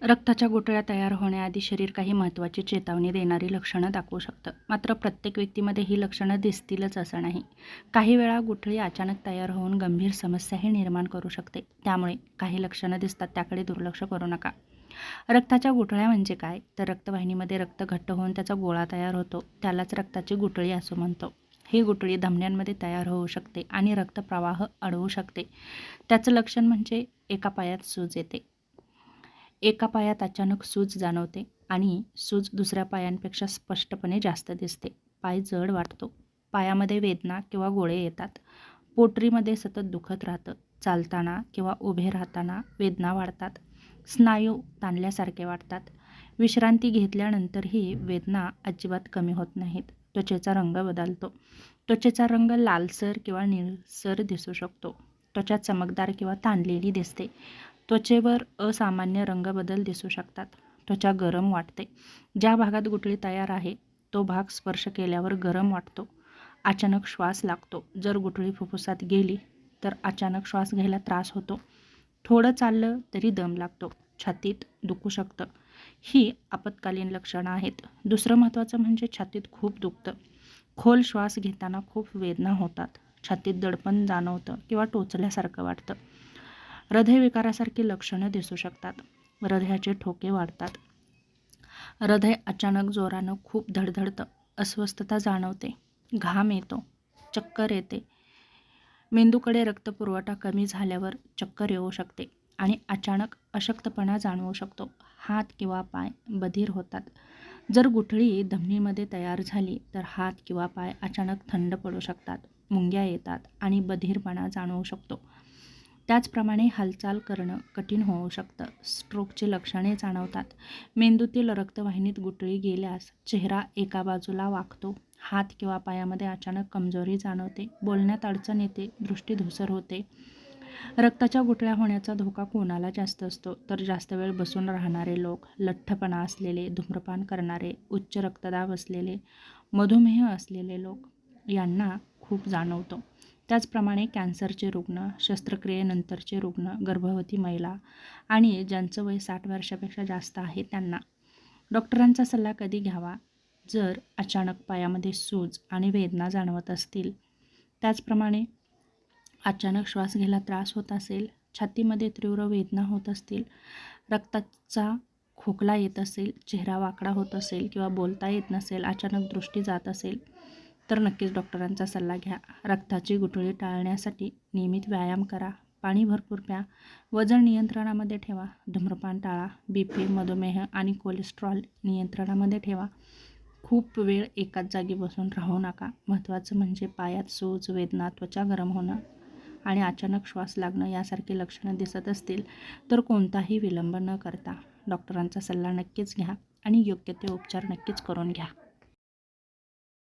रक्ताच्या गुठळ्या तयार होण्याआधी शरीर काही महत्त्वाची चेतावणी देणारी लक्षणं दाखवू शकतं. मात्र प्रत्येक व्यक्तीमध्ये ही लक्षणं दिसतीलच असं नाही. काही वेळा गुठळी अचानक तयार होऊन गंभीर समस्याही निर्माण करू शकते. त्यामुळे काही लक्षणं दिसतात त्याकडे दुर्लक्ष करू नका. रक्ताच्या गुठळ्या म्हणजे काय? तर रक्तवाहिनीमध्ये रक्त घट्ट होऊन त्याचा गोळा तयार होतो. त्यालाच रक्ताची गुठळी असं म्हणतो. ही गुठळी धमन्यांमध्ये तयार होऊ शकते आणि रक्तप्रवाह अडवू शकते. त्याचं लक्षण म्हणजे एका पायात सूज येते. एका पायात अचानक सूज जाणवते आणि सूज दुसऱ्या पायांपेक्षा स्पष्टपणे जास्त दिसते. पाय जड वाटतो. पायामध्ये वेदना किंवा गोळे येतात. पोटरीमध्ये सतत दुखत राहतं. चालताना किंवा उभे राहताना वेदना वाढतात. स्नायू ताणल्यासारखे वाटतात. विश्रांती घेतल्यानंतरही वेदना अजिबात कमी होत नाहीत. त्वचेचा रंग बदलतो. त्वचेचा रंग लालसर किंवा निळसर दिसू शकतो. त्वचा चमकदार किंवा ताणलेली दिसते. त्वचेवर असामान्य रंगबदल दिसू शकतात. त्वचा गरम वाटते. ज्या भागात गुठळी तयार आहे तो भाग स्पर्श केल्यावर गरम वाटतो. अचानक श्वास लागतो. जर गुठळी फुफ्फुसात गेली तर अचानक श्वास घ्यायला त्रास होतो. थोडं चाललं तरी दम लागतो. छातीत दुखू शकतं. ही आपत्कालीन लक्षणं आहेत. दुसरं महत्त्वाचं म्हणजे छातीत खूप दुखतं. खोल श्वास घेताना खूप वेदना होतात. छातीत दडपण जाणवतं किंवा टोचल्यासारखं वाटतं. हृदयविकारासारखी लक्षणं दिसू शकतात. हृदयाचे ठोके वाढतात. हृदय अचानक जोरानं खूप धडधडतं. अस्वस्थता जाणवते. घाम येतो. चक्कर येते. मेंदूकडे रक्तपुरवठा कमी झाल्यावर चक्कर येऊ शकते आणि अचानक अशक्तपणा जाणवू शकतो. हात किंवा पाय बधीर होतात. जर गुठळी धमनीमध्ये तयार झाली तर हात किंवा पाय अचानक थंड पडू शकतात. मुंग्या येतात आणि बधीरपणा जाणवू शकतो. त्याचप्रमाणे हालचाल करणं कठीण होऊ शकतं. स्ट्रोकची लक्षणे जाणवतात. मेंदूतील रक्तवाहिनीत गुठळी गेल्यास चेहरा एका बाजूला वाकतो. हात किंवा पायामध्ये अचानक कमजोरी जाणवते. बोलण्यात अडचण येते. दृष्टी धूसर होते. रक्ताच्या गुठळ्या होण्याचा धोका कोणाला जास्त असतो तर जास्त वेळ बसून राहणारे लोक, लठ्ठपणा असलेले, धूम्रपान करणारे, उच्च रक्तदाब असलेले, मधुमेह असलेले लोक यांना खूप जाणवतो. त्याचप्रमाणे कॅन्सरचे रुग्ण, शस्त्रक्रियेनंतरचे रुग्ण, गर्भवती महिला आणि ज्यांचं वय 60 वर्षापेक्षा जास्त आहे त्यांना. डॉक्टरांचा सल्ला कधी घ्यावा? जर अचानक पायामध्ये सूज आणि वेदना जाणवत असतील, त्याचप्रमाणे अचानक श्वास घ्यायला त्रास होत असेल, छातीमध्ये तीव्र वेदना होत असतील, रक्ताचा खोकला येत असेल, चेहरा वाकडा होत असेल किंवा बोलता येत नसेल, अचानक दृष्टी जात असेल तर नक्कीच डॉक्टरांचा सल्ला घ्या. रक्ताची गुठळी टाळण्यासाठी नियमित व्यायाम करा. पाणी भरपूर प्या. वजन नियंत्रणामध्ये ठेवा. धूम्रपान टाळा. BP, मधुमेह आणि कोलेस्ट्रॉल नियंत्रणामध्ये ठेवा. खूप वेळ एकाच जागी बसून राहू नका. महत्त्वाचं म्हणजे पायात सूज, वेदना, त्वचा गरम होणं आणि अचानक श्वास लागणं यासारखी लक्षणं दिसत असतील तर कोणताही विलंब न करता डॉक्टरांचा सल्ला नक्कीच घ्या आणि योग्य ते उपचार नक्कीच करून घ्या.